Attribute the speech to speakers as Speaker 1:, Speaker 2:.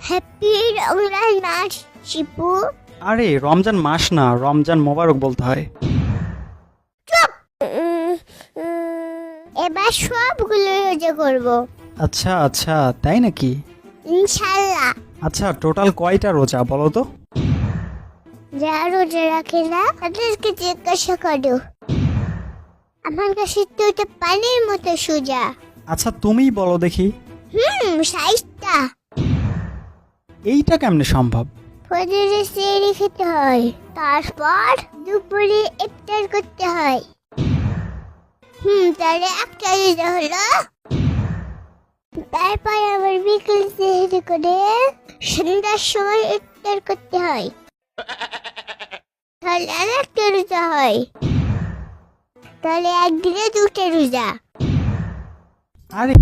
Speaker 1: Happy Ramzan মাস শিপু।
Speaker 2: আরে রমজান মাস না, রমজান মোবারক বলতে হয়।
Speaker 1: উম, এবার সবগুলো রোজা করব
Speaker 2: আচ্ছা আচ্ছা, তাই নাকি?
Speaker 1: ইনশাল্লাহ।
Speaker 2: আচ্ছা, টোটাল কয়টা রোজা বলো তো?
Speaker 1: যারা রোজা রাখে না তাদেরকে জিজ্ঞাসা করো, আমার কাছে তো এটা পানির মতো সোজা।
Speaker 2: আচ্ছা তুমিই বলো দেখি।
Speaker 1: 60টা।
Speaker 2: এইটা কেমনে সম্ভব?
Speaker 1: ফজরে সেহরি খেতে হয়, তারপর দুপুরে ইফতার করতে হয়। তাহলে একটা রোজা হলো। তারপর আবার বিকেল সেহরি করে সন্ধ্যার সময় ইফতার করতে হয়, তাহলে আর একটা রোজা হয়। তাহলে একদিনে 2টা রোজা।
Speaker 2: আরে